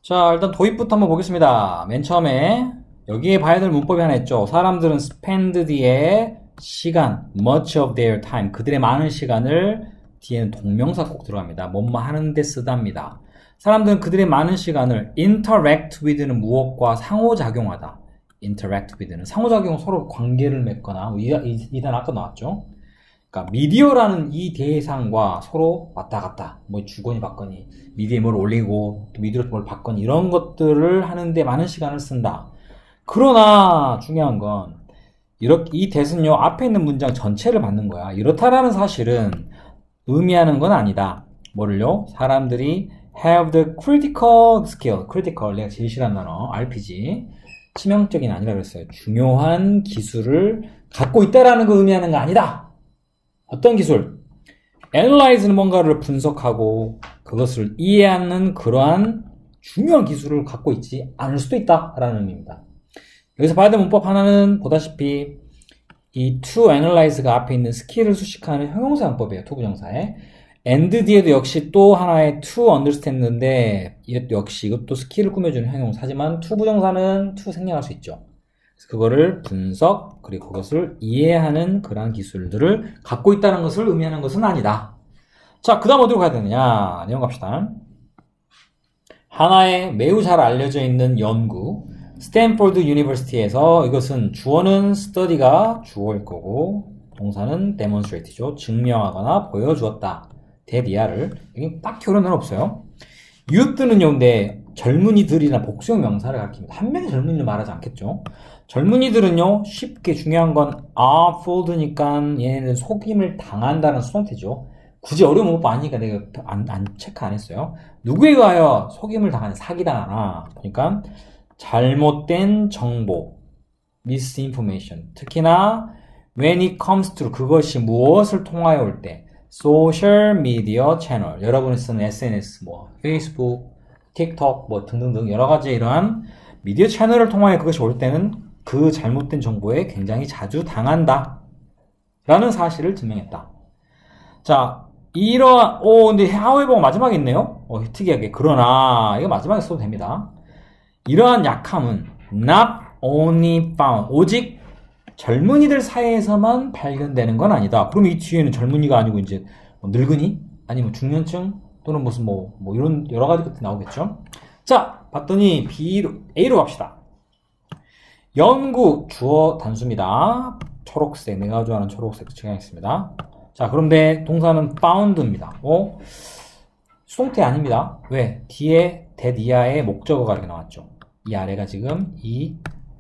자, 일단 도입부터 한번 보겠습니다. 맨 처음에 여기에 봐야 될 문법이 하나 있죠. 사람들은 spend 뒤에 시간, much of their time, 그들의 많은 시간을 뒤에는 동명사 꼭 들어갑니다. 뭐뭐 하는데 쓰답니다. 사람들은 그들의 많은 시간을 interact with는 무엇과 상호작용하다. interact with는 상호작용, 서로 관계를 맺거나, 이 단어 아까 나왔죠. 그러니까 미디어라는 이 대상과 서로 왔다 갔다, 뭐 주거니 받거니, 미디어에 뭘 올리고 또 미디어로 뭘 받거니 이런 것들을 하는데 많은 시간을 쓴다. 그러나 중요한 건 이렇게 이 대는요 앞에 있는 문장 전체를 받는 거야. 이렇다라는 사실은 의미하는 건 아니다. 뭐를요? 사람들이 have the critical skill, critical 내가 제일 싫어하는 단어 RPG, 치명적인 아니라 그랬어요. 중요한 기술을 갖고 있다라는 거 의미하는 거 아니다. 어떤 기술? analyze는 뭔가를 분석하고 그것을 이해하는 그러한 중요한 기술을 갖고 있지 않을 수도 있다라는 의미입니다. 여기서 봐야 될 문법 하나는 보다시피 이 to analyze가 앞에 있는 스킬을 수식하는 형용사 문법이에요. to 부정사에. and 뒤에도 역시 또 하나의 to understand인데 이것도 역시 이것도 스킬을 꾸며주는 형용사지만 to 부정사는 to 생략할 수 있죠. 그거를 분석, 그리고 그것을 이해하는 그러한 기술들을 갖고 있다는 것을 의미하는 것은 아니다. 자, 그 다음 어디로 가야 되느냐? 내용 갑시다. 하나의 매우 잘 알려져 있는 연구, 스탠포드 유니버시티에서 이것은 주어는 study가 주어일 거고, 동사는 demonstrate죠. 증명하거나 보여주었다. 대디아를. 여기 딱 결론은 없어요. youth는요, 근데 젊은이들이나 복수형 명사를 가리킵니다. 한 명의 젊은이를 말하지 않겠죠. 젊은이들은요, 쉽게 중요한 건 are fooled니까 얘네는 속임을 당한다는 수동태죠. 굳이 어려운 문법 아니니까 내가 체크 안 했어요. 누구에 의하여 속임을 당하는, 사기당하나? 그러니까 잘못된 정보, misinformation. 특히나 when it comes to 그것이 무엇을 통하여 올 때, social media channel. 여러분이 쓰는 SNS, 뭐 페이스북, 틱톡, 뭐 등등등 여러 가지 이러한 미디어 채널을 통하여 그것이 올 때는 그 잘못된 정보에 굉장히 자주 당한다. 라는 사실을 증명했다. 자, 근데 however 마지막에 있네요. 특이하게. 그러나, 이거 마지막에 써도 됩니다. 이러한 약함은 not only found, 오직 젊은이들 사이에서만 발견되는 건 아니다. 그럼 이 뒤에는 젊은이가 아니고 이제 늙은이? 아니면 중년층? 또는 무슨 이런 여러 가지 것들이 나오겠죠? 자, 봤더니 A로 갑시다. 연구, 주어 단수입니다. 초록색, 내가 좋아하는 초록색 칠하겠습니다. 자, 그런데 동사는 found입니다. 수동태 아닙니다. 왜? 뒤에 대디아의 목적어가 이렇게 나왔죠. 이 아래가 지금 이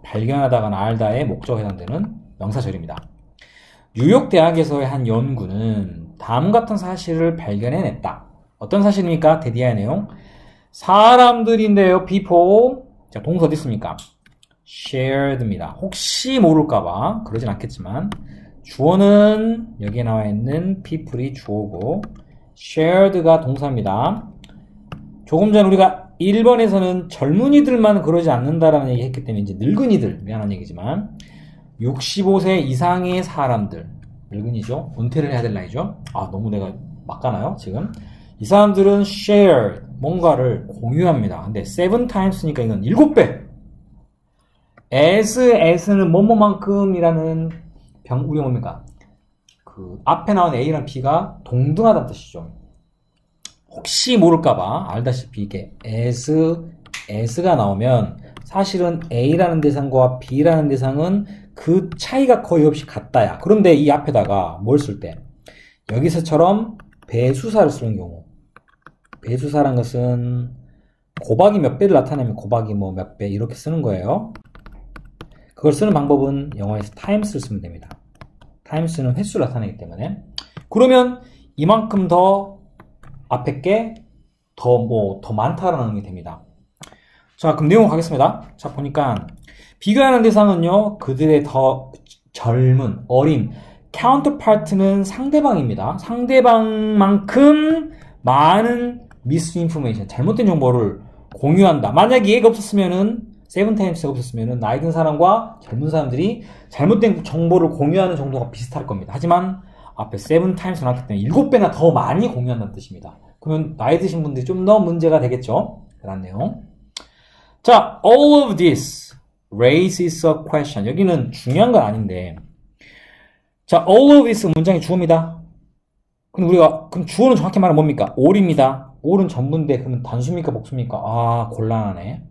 발견하다거나 알다의 목적어에 해당되는 명사절입니다. 뉴욕 대학에서의 한 연구는 다음 같은 사실을 발견해냈다. 어떤 사실입니까? 대디아의 내용. 사람들인데요, people. 자, 동사 어디 있습니까? shared입니다. 혹시 모를까봐 그러진 않겠지만 주어는 여기에 나와 있는 people이 주어고 shared가 동사입니다. 조금 전 우리가 1번에서는 젊은이들만 그러지 않는다라는 얘기 했기 때문에 이제 늙은이들, 미안한 얘기지만 65세 이상의 사람들, 늙은이죠. 은퇴를 해야 될 나이죠. 너무 내가 막 가나요 지금? 이 사람들은 share, 뭔가를 공유합니다. 근데 7times니까 이건 7배. as는 뭐뭐만큼이라는 우리가 뭡니까? 그 앞에 나온 A랑 B가 동등하다는 뜻이죠. 혹시 모를까봐 알다시피 이게 as가 나오면 사실은 A라는 대상과 B라는 대상은 그 차이가 거의 없이 같다야. 그런데 이 앞에다가 뭘 쓸 때? 여기서처럼 배수사를 쓰는 경우. 배수사란 것은 곱하기 몇 배를 나타내면 곱하기 뭐 몇 배 이렇게 쓰는 거예요. 그걸 쓰는 방법은 영어에서 times를 쓰면 됩니다. times는 횟수를 나타내기 때문에. 그러면 이만큼 더 앞에 게 더 많다라는 게 됩니다. 자, 그럼 내용 가겠습니다. 자, 보니까 비교하는 대상은요, 그들의 더 젊은, 어린, counterpart는 상대방입니다. 상대방만큼 많은 misinformation, 잘못된 정보를 공유한다. 만약에 얘가 없었으면은, 7times가 없었으면은, 나이 든 사람과 젊은 사람들이 잘못된 정보를 공유하는 정도가 비슷할 겁니다. 하지만, 앞에 7times가 나왔기 때문에 7배나 더 많이 공유한다는 뜻입니다. 그러면, 나이 드신 분들이 좀 더 문제가 되겠죠? 그런 내용. 자, all of this raises a question. 여기는 중요한 건 아닌데. 자, all of this 문장이 주어입니다. 그럼 그럼 주어는 정확히 말하면 뭡니까? all입니다. all은 전부인데, 그러면 단수입니까? 복수입니까? 아, 곤란하네.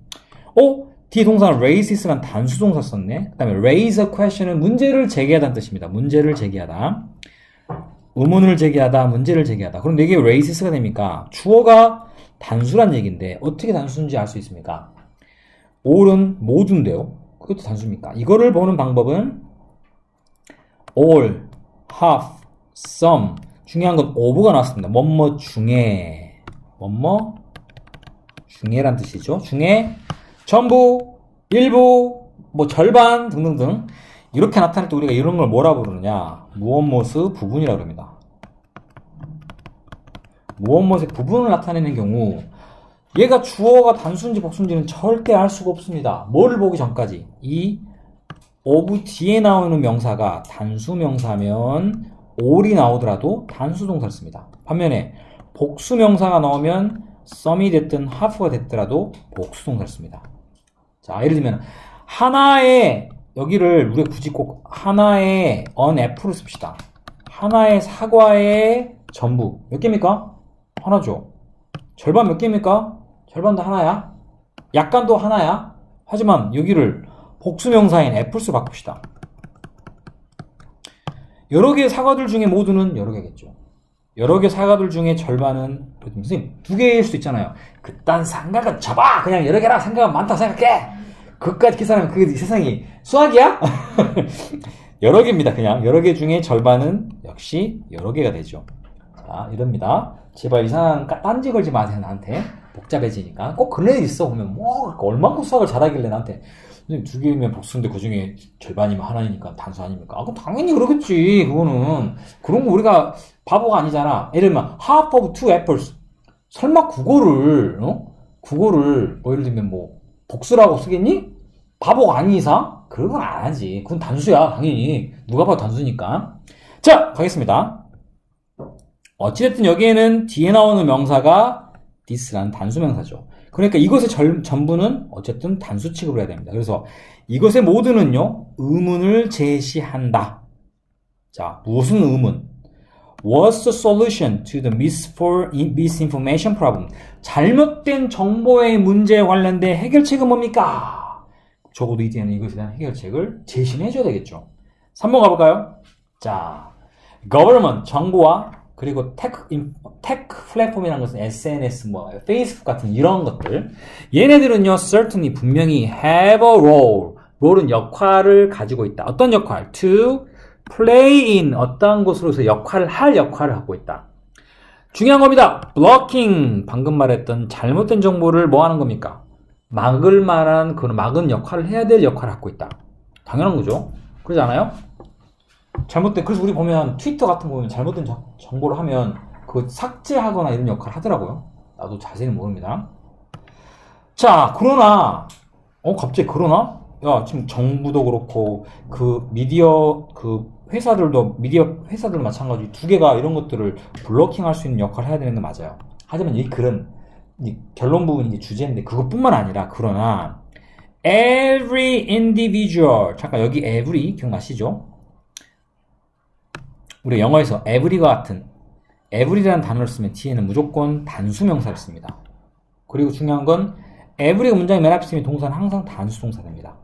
뒤에 동사는 raises란 단수 동사 썼네. 그 다음에 raise a question은 문제를 제기하다는 뜻입니다. 문제를 제기하다. 의문을 제기하다, 문제를 제기하다. 그럼 이게 raises가 됩니까? 주어가 단수란 얘기인데 어떻게 단수인지 알 수 있습니까? all은 모두인데요. 그것도 단수입니까? 이거를 보는 방법은 all, half, some. 중요한 건 of가 나왔습니다. 뭐뭐 중에, 뭐뭐 중에란 뜻이죠. 중에, 전부, 일부, 뭐 절반 등등등. 이렇게 나타낼 때 우리가 이런 걸 뭐라 부르느냐? 무엇무엇의 부분이라고 합니다. 무엇무엇의 부분을 나타내는 경우 얘가 주어가 단수인지 복수인지는 절대 알 수가 없습니다. 뭐를 보기 전까지. 이 of 뒤에 나오는 명사가 단수 명사면 all이 나오더라도 단수 동사를 씁니다. 반면에 복수 명사가 나오면 some이 됐든 half가 됐더라도 복수 동사를 씁니다. 자, 예를 들면 하나의 여기를 우리가 굳이 꼭 하나의 on apple을 씁시다. 하나의 사과의 전부 몇 개입니까? 하나죠. 절반 몇 개입니까? 절반도 하나야. 약간도 하나야. 하지만 여기를 복수명사인 apples로 바꿉시다. 여러 개의 사과들 중에 모두는 여러 개겠죠. 여러 개의 사과들 중에 절반은 선생님 두 개일 수도 있잖아요. 그딴 생각은 접어! 그냥 여러 개라 생각은 많다고 생각해! 그까지 계산하면 그게 세상이 수학이야? 여러 개입니다. 그냥 여러 개 중에 절반은 역시 여러 개가 되죠. 자, 이럽니다. 제발 이상한 딴지 걸지 마세요. 나한테 복잡해지니까. 꼭 그런 일 있어. 보면 뭐 얼마큼 수학을 잘하길래 나한테 선생님 두 개면 복수인데 그 중에 절반이면 하나니까 단수 아닙니까? 그럼 당연히 그러겠지. 그거는 그런 거 우리가 바보가 아니잖아. 예를 들면 half of two apples. 설마 국어를 뭐 예를 들면 뭐 복수라고 쓰겠니? 바보가 아닌 이상? 그런 건 안 하지. 그건 단수야, 당연히. 누가 봐도 단수니까. 자, 가겠습니다. 어찌됐든 여기에는 뒤에 나오는 명사가 this라는 단수 명사죠. 그러니까 이것의 전부는 어쨌든 단수 취급을 해야 됩니다. 그래서 이것의 모두는요, 의문을 제시한다. 자, 무슨 의문? What's the solution to the misinformation problem? 잘못된 정보의 문제에 관련된 해결책은 뭡니까? 적어도 이제는 이것에 대한 해결책을 제시해줘야 되겠죠. 3번 가볼까요? 자, government, 정부와 그리고 tech 플랫폼이라는 것은 SNS, 페이스북 같은 이런 것들. 얘네들은요, certainly 분명히 have a role. role은 역할을 가지고 있다. 어떤 역할? To play in 어떠한 곳으로서 할 역할을 갖고 있다. 중요한 겁니다. blocking 방금 말했던 잘못된 정보를 뭐 하는 겁니까? 막을 만한 그런 막은 역할을 해야 될 역할을 갖고 있다. 당연한 거죠. 그러지 않아요? 그래서 우리 보면 트위터 같은 거 보면 잘못된 정보를 하면 그거 삭제하거나 이런 역할을 하더라고요. 나도 자세히는 모릅니다. 자, 그러나 갑자기 그러나? 야, 지금 정부도 그렇고 미디어 회사들도 마찬가지 두 개가 이런 것들을 블로킹할 수 있는 역할을 해야 되는 게 맞아요. 하지만 이 글은 결론 부분이 이제 주제인데 그것뿐만 아니라 그러나 every individual 잠깐 여기 every 기억나시죠? 우리 영어에서 every와 같은 every라는 단어를 쓰면 뒤에는 무조건 단수 명사를 씁니다. 그리고 중요한 건 every가 문장의 맨 앞에 쓰면 동사는 항상 단수 동사 됩니다.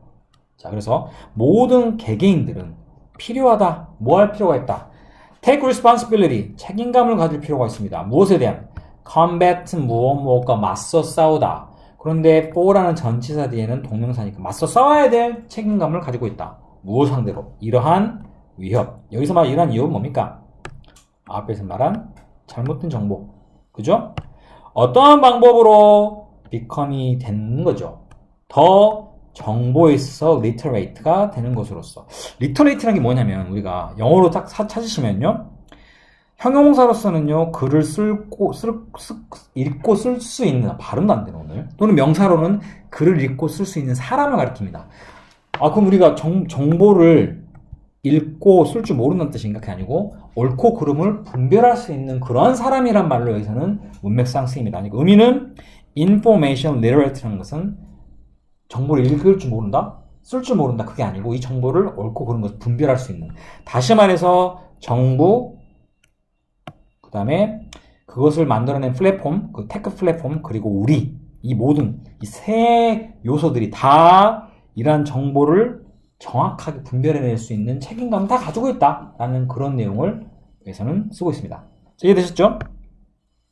자, 그래서 모든 개개인들은 필요하다. 뭐 할 필요가 있다. Take responsibility. 책임감을 가질 필요가 있습니다. 무엇에 대한? Combat 무엇과 맞서 싸우다. 그런데 for라는 전치사 뒤에는 동명사니까 맞서 싸워야 될 책임감을 가지고 있다. 무엇 상대로? 이러한 위협. 여기서 말한 이러한 위협은 뭡니까? 앞에서 말한 잘못된 정보. 그죠? 어떠한 방법으로 become이 되는 거죠. 더 정보에 있어서 literate가 되는 것으로서. literate라는 게 뭐냐면 우리가 영어로 딱 찾으시면요. 형용사로서는요. 글을 읽고 쓸 수 있는 발음도 안 되는 오늘. 또는 명사로는 글을 읽고 쓸 수 있는 사람을 가리킵니다. 그럼 우리가 정보를 읽고 쓸 줄 모른다는 뜻인가? 그게 아니고 옳고 그름을 분별할 수 있는 그런 사람이란 말로 여기서는 문맥상 쓰입니다. 의미는 information literate라는 것은 정보를 읽을 줄 모른다? 쓸 줄 모른다? 그게 아니고 이 정보를 옳고 그른 것을 분별할 수 있는. 다시 말해서 정보, 그 다음에 그것을 만들어낸 플랫폼, 그 테크 플랫폼, 그리고 우리, 이 모든 이 세 요소들이 다 이러한 정보를 정확하게 분별해낼 수 있는 책임감을 다 가지고 있다라는 그런 내용을 여기서는 쓰고 있습니다. 이해되셨죠?